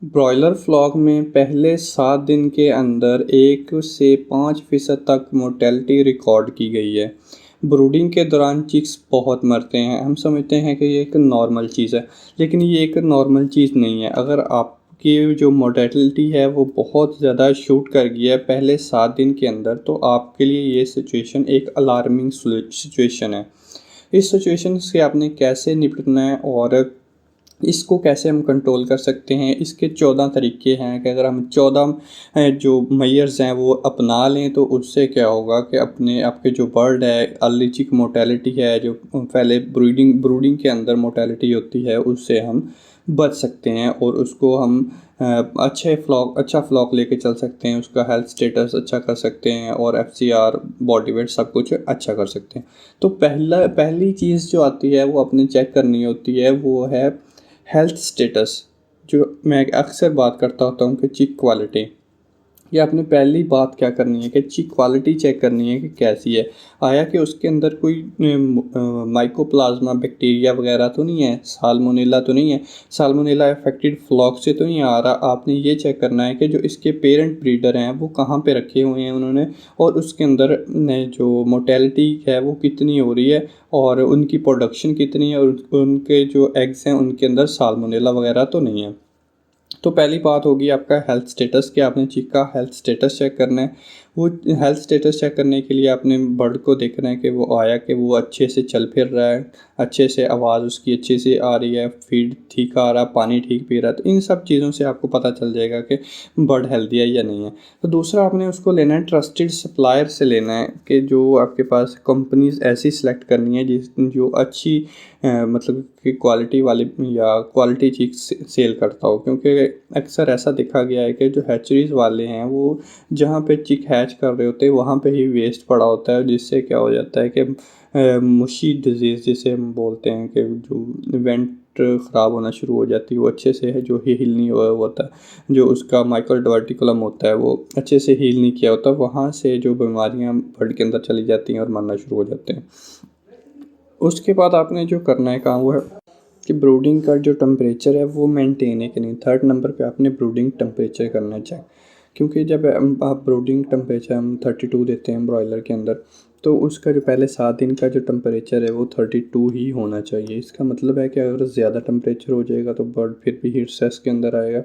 Broiler flock में पहले 7 दिन के अंदर 1 से 5% तक मोर्टेलिटी रिकॉर्ड की गई है। ब्रूडिंग के दौरान चिक्स बहुत मरते हैं। हम समझते हैं कि ये एक नॉर्मल चीज़ है, लेकिन ये एक नॉर्मल चीज़ नहीं है। अगर आपकी जो मोर्टेलिटी है वो बहुत ज़्यादा शूट कर गई है पहले 7 दिन के अंदर, तो आपके लिए ये सिचुएशन एक अलार्मिंग सिचुएशन है। इस सिचुएशन से आपने कैसे निपटना है और इसको कैसे हम कंट्रोल कर सकते हैं, इसके 14 तरीके हैं कि अगर हम 14 जो मेजर्स हैं वो अपना लें तो उससे क्या होगा कि अपने आपके जो बर्ड है, अर्ली चिक मोर्टेलिटी है, जो पहले ब्रूडिंग के अंदर मोर्टेलिटी होती है, उससे हम बच सकते हैं और उसको हम अच्छा फ्लॉक लेके चल सकते हैं, उसका हेल्थ स्टेटस अच्छा कर सकते हैं और एफसीआर बॉडी वेट सब कुछ अच्छा कर सकते हैं। तो पहली चीज़ जो आती है वो अपने चेक करनी होती है, वो है हेल्थ स्टेटस। जो मैं अक्सर बात करता होता हूँ कि चिक क्वालिटी, ये आपने पहली बात क्या करनी है कि चिक क्वालिटी चेक करनी है कि कैसी है। आया कि उसके अंदर कोई माइकोप्लाज्मा बैक्टीरिया वगैरह तो नहीं है, साल्मोनेला तो नहीं है, साल्मोनेला अफेक्टेड फ्लॉक से तो नहीं आ रहा। आपने ये चेक करना है कि जो इसके पेरेंट ब्रीडर हैं वो कहाँ पे रखे हुए हैं उन्होंने, और उसके अंदर जो मोर्टेलिटी है वो कितनी हो रही है और उनकी प्रोडक्शन कितनी है, और उनके जो एग्स हैं उनके अंदर साल्मोनेला वगैरह तो नहीं है। तो पहली बात होगी आपका हेल्थ स्टेटस, कि आपने चिक का हेल्थ स्टेटस चेक करना है। वो हेल्थ स्टेटस चेक करने के लिए आपने बर्ड को देखना है कि वो आया कि वो अच्छे से चल फिर रहा है, अच्छे से आवाज़ उसकी अच्छे से आ रही है, फीड ठीक आ रहा, पानी ठीक पी रहा है। तो इन सब चीज़ों से आपको पता चल जाएगा कि बर्ड हेल्दी है या नहीं है। तो दूसरा आपने उसको लेना है ट्रस्टेड सप्लायर से लेना है, कि जो आपके पास कंपनीज ऐसी सिलेक्ट करनी है जो अच्छी मतलब कि क्वालिटी वाली या क्वालिटी चीज़ सेल करता हो। क्योंकि अक्सर ऐसा देखा गया है कि जो हैचरीज वाले हैं वो जहाँ पे चिक हैच कर रहे होते हैं वहाँ पे ही वेस्ट पड़ा होता है, जिससे क्या हो जाता है कि मुशी डिजीज़ जिसे हम बोलते हैं, कि जो वेंट ख़राब होना शुरू हो जाती है, वो अच्छे से है जो हील नहीं हुआ होता, जो उसका माइक्रो डार्टिकुलम होता है वो अच्छे से हील नहीं किया होता, वहाँ से जो बीमारियाँ बर्ड के अंदर चली जाती हैं और मरना शुरू हो जाते हैं। उसके बाद आपने जो करना है काम वो है कि ब्रूडिंग का जो टेम्परेचर है वो मेंटेन है कि नहीं। थर्ड नंबर पे आपने ब्रूडिंग टेम्परेचर करना चाहिए, क्योंकि जब आप ब्रूडिंग टेम्परेचर हम 32 देते हैं ब्रॉयलर के अंदर, तो उसका जो पहले 7 दिन का जो टेम्परेचर है वो 32 ही होना चाहिए। इसका मतलब है कि अगर ज़्यादा टेम्परेचर हो जाएगा तो बर्ड फिर भी हीट स्ट्रेस के अंदर आएगा।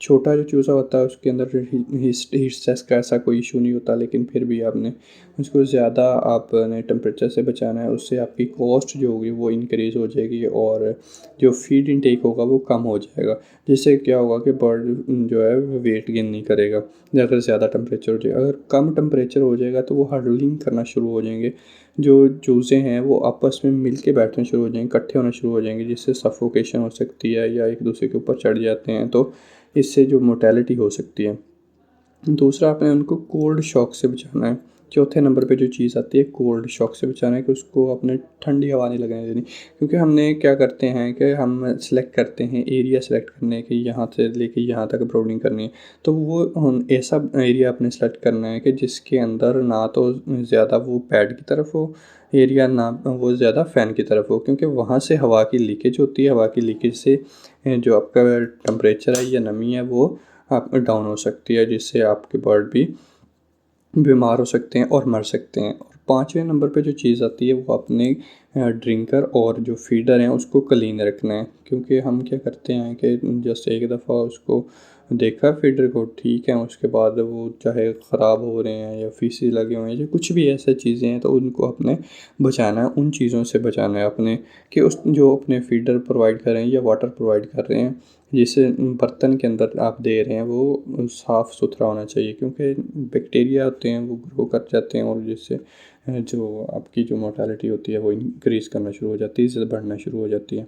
छोटा जो चूज़ा होता है उसके अंदर हीट स्ट्रेस का ऐसा कोई इशू नहीं होता, लेकिन फिर भी आपने उसको ज़्यादा आपने टेम्परेचर से बचाना है। उससे आपकी कॉस्ट जो होगी वो इंक्रीज़ हो जाएगी और जो फीड इनटेक होगा वो कम हो जाएगा, जिससे क्या होगा कि बर्ड जो है वेट गेन नहीं करेगा अगर ज़्यादा टेम्परेचर हो जाएगा। अगर कम टेम्परेचर हो जाएगा तो वो हर्डलिंग करना शुरू हो जाएंगे, जो चूज़े हैं वो आपस में मिल के बैठना शुरू हो जाएंगे, इकट्ठे होना शुरू हो जाएंगे, जिससे सफोकेशन हो सकती है या एक दूसरे के ऊपर चढ़ जाते हैं, तो इससे जो मोर्टेलिटी हो सकती है। दूसरा आपने उनको कोल्ड शॉक से बचाना है। चौथे नंबर पे जो चीज़ आती है कोल्ड शॉक से बचाना है, कि उसको अपने ठंडी हवा नहीं लगने देनी। क्योंकि हमने क्या करते हैं कि हम सेलेक्ट करते हैं एरिया, सेलेक्ट करने के यहाँ से लेके यहाँ तक ब्रोडिंग करनी है, तो वो हम ऐसा एरिया अपने सेलेक्ट करना है कि जिसके अंदर ना तो ज़्यादा वो पैड की तरफ हो एरिया, ना वो ज़्यादा फ़ैन की तरफ हो, क्योंकि वहाँ से हवा की लीकेज होती है। हवा की लीकेज से जो आपका टेम्परेचर है या नमी है वो आप डाउन हो सकती है, जिससे आपके बर्ड भी बीमार हो सकते हैं और मर सकते हैं। और पाँचवें नंबर पे जो चीज़ आती है वो अपने ड्रिंकर और जो फीडर हैं उसको क्लीन रखना है। क्योंकि हम क्या करते हैं कि जस्ट एक दफ़ा उसको देखा फीडर को ठीक है, उसके बाद वो चाहे ख़राब हो रहे हैं या फीसी लगे हुए हैं या कुछ भी ऐसी चीज़ें हैं, तो उनको अपने बचाना है, उन चीज़ों से बचाना है अपने, कि उस जो अपने फीडर प्रोवाइड कर रहे हैं या वाटर प्रोवाइड कर रहे हैं, जिस बर्तन के अंदर आप दे रहे हैं वो साफ़ सुथरा होना चाहिए। क्योंकि बैक्टीरिया होते हैं वो ग्रो कर जाते हैं और जिससे जो आपकी जो मोर्टेलिटी होती है वो इंक्रीज़ करना शुरू हो जाती है, इससे बढ़ना शुरू हो जाती है।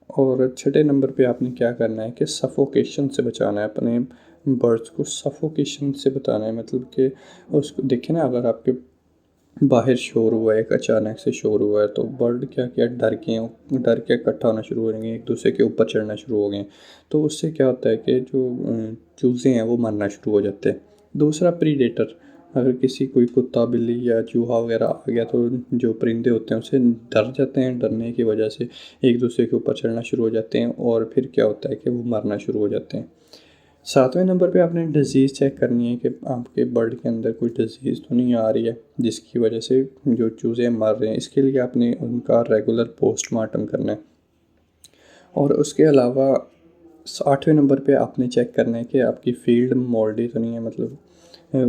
और छठे नंबर पे आपने क्या करना है कि सफोकेशन से बचाना है अपने बर्ड्स को, सफोकेशन से बताना है, मतलब कि उसको देखिए ना, अगर आपके बाहर शोर हुआ है, एक अचानक से शोर हुआ है, तो बर्ड क्या किया, डर के इकट्ठा होना शुरू हो जाएंगे, एक दूसरे के ऊपर चढ़ना शुरू हो गए। तो उससे क्या होता है कि जो चूज़े हैं वो मरना शुरू हो जाते हैं। दूसरा प्रीडेटर, अगर किसी कोई कुत्ता बिल्ली या चूहा वगैरह आ गया तो जो परिंदे होते हैं उससे डर जाते हैं, डरने की वजह से एक दूसरे के ऊपर चढ़ना शुरू हो जाते हैं और फिर क्या होता है कि वो मरना शुरू हो जाते हैं। 7वें नंबर पे आपने डिज़ीज़ चेक करनी है कि आपके बर्ड के अंदर कोई डिज़ीज़ तो नहीं आ रही है जिसकी वजह से जो चूज़े मर रहे हैं। इसके लिए आपने उनका रेगुलर पोस्टमार्टम करना है। और उसके अलावा 8वें नंबर पे आपने चेक करना है कि आपकी फ़ीड मोल्डी तो नहीं है, मतलब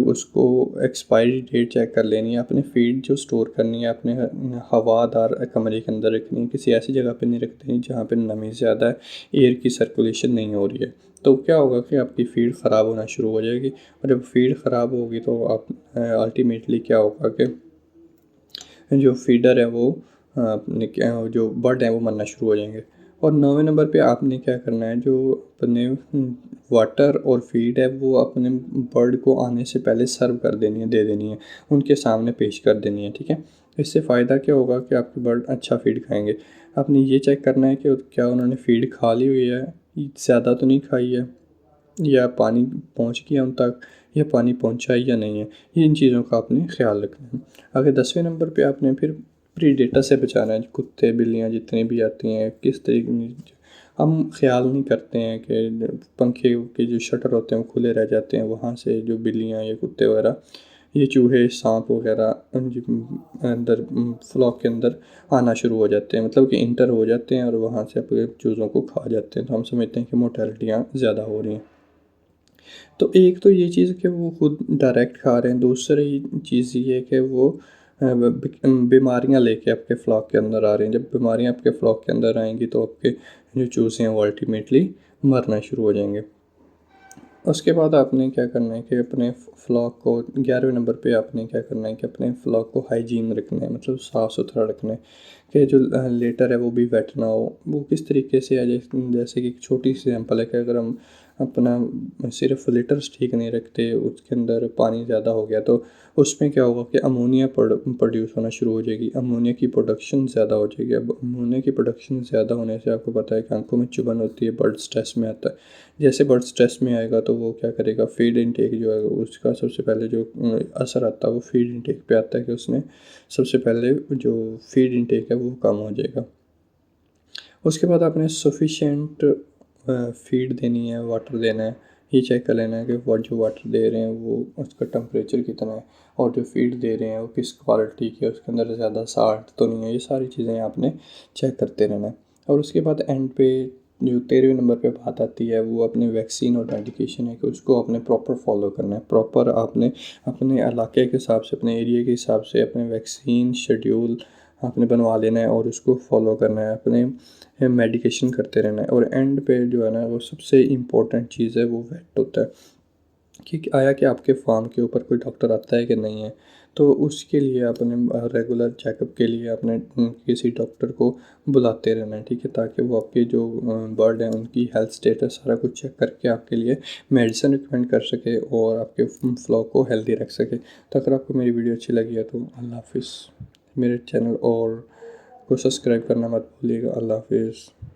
उसको एक्सपायरी डेट चेक कर लेनी है। आपने फ़ीड जो स्टोर करनी है अपने हवादार कमरे के अंदर रखनी है, किसी ऐसी जगह पे नहीं रखनी जहाँ पे नमी ज़्यादा है, एयर की सर्कुलेशन नहीं हो रही है। तो क्या होगा कि आपकी फ़ीड ख़राब होना शुरू हो जाएगी, और जब फ़ीड ख़राब होगी तो आप अल्टीमेटली क्या होगा कि जो फीडर है वो अपने क्या जो बर्ड हैं वो मरना शुरू हो जाएंगे। और 9वें नंबर पे आपने क्या करना है, जो अपने वाटर और फीड है वो अपने बर्ड को आने से पहले सर्व कर देनी है, दे देनी है, उनके सामने पेश कर देनी है, ठीक है। इससे फ़ायदा क्या होगा कि आपके बर्ड अच्छा फीड खाएंगे। आपने ये चेक करना है कि क्या उन्होंने फीड खा ली हुई है, ज़्यादा तो नहीं खाई है, या पानी पहुंच गया उन तक, या पानी पहुंचा है या नहीं है। ये इन चीज़ों का आपने ख्याल रखना है। अगर 10वें नंबर पे आपने फिर प्रीडेटर से बचाना है, कुत्ते बिल्लियाँ जितनी भी आती हैं किस तरीके, हम ख्याल नहीं करते हैं कि पंखे के जो शटर होते हैं वो खुले रह जाते हैं, वहाँ से जो बिल्लियाँ या कुत्ते वगैरह, ये चूहे सांप वगैरह अंदर फ्लॉक के अंदर आना शुरू हो जाते हैं, मतलब कि इंटर हो जाते हैं और वहाँ से अपने चूज़ों को खा जाते हैं। तो हम समझते हैं कि मोर्टेलिटियाँ ज़्यादा हो रही हैं। तो एक तो ये चीज़ कि वो खुद डायरेक्ट खा रहे हैं, दूसरी चीज़ ये है कि वो बीमारियाँ लेके आपके फ्लॉक के अंदर आ रहे हैं। जब बीमारियाँ आपके फ्लॉक के अंदर आएंगी तो आपके जो चूज़े हैं वो अल्टीमेटली मरना शुरू हो जाएंगे। उसके बाद आपने क्या करना है कि अपने फ्लॉक को 11वें नंबर पे आपने क्या करना है कि अपने फ्लॉक को हाइजीन रखना है, मतलब साफ़ सुथरा रखना है कि जो लेटर है वो भी वेट ना हो। वो किस तरीके से है, जैसे कि एक छोटी सी एग्जांपल है कि अगर हम अपना सिर्फ लिटर्स ठीक नहीं रखते, उसके अंदर पानी ज़्यादा हो गया तो उसमें क्या होगा कि अमोनिया प्रोड्यूस होना शुरू हो जाएगी, अमोनिया की प्रोडक्शन ज़्यादा हो जाएगी। अब अमोनिया की प्रोडक्शन ज़्यादा होने से आपको पता है कि आंखों में चुभन होती है, बर्ड स्ट्रेस में आता है। जैसे बर्ड स्ट्रेस में आएगा तो वो क्या करेगा, फीड इनटेक जो है उसका सबसे पहले जो असर आता है वो फीड इनटेक पे आता है कि उसने सबसे पहले जो फीड इनटेक है वो कम हो जाएगा। उसके बाद आपने सफिशेंट फीड देनी है, वाटर देना है, ये चेक कर लेना है कि वो जो वाटर दे रहे हैं वो उसका टेम्परेचर कितना है, और जो फीड दे रहे हैं वो किस क्वालिटी की है, उसके अंदर ज़्यादा साल्ट तो नहीं है। ये सारी चीज़ें आपने चेक करते रहना है। और उसके बाद एंड पे जो 13वें नंबर पे बात आती है वो अपने वैक्सीन और मेडिकेशन है कि उसको आपने प्रॉपर फॉलो करना है। प्रॉपर आपने अपने इलाके के हिसाब से, अपने एरिया के हिसाब से अपने वैक्सीन शेड्यूल आपने बनवा लेना है और उसको फॉलो करना है, अपने मेडिकेशन करते रहना है। और एंड पे जो है ना वो सबसे इम्पोर्टेंट चीज़ है वो वेट होता है कि आया कि आपके फार्म के ऊपर कोई डॉक्टर आता है कि नहीं है। तो उसके लिए आपने रेगुलर चेकअप के लिए अपने किसी डॉक्टर को बुलाते रहना है, ठीक है, ताकि वो आपके जो बर्ड हैं उनकी हेल्थ स्टेटस सारा कुछ चेक करके आपके लिए मेडिसिन रिकमेंड कर सके और आपके फ्लॉक को हेल्दी रख सके। तो अगर आपको मेरी वीडियो अच्छी लगी है तो अल्लाह हाफिज़। मेरे चैनल और को सब्सक्राइब करना मत भूलिएगा। अल्लाह हाफिज़।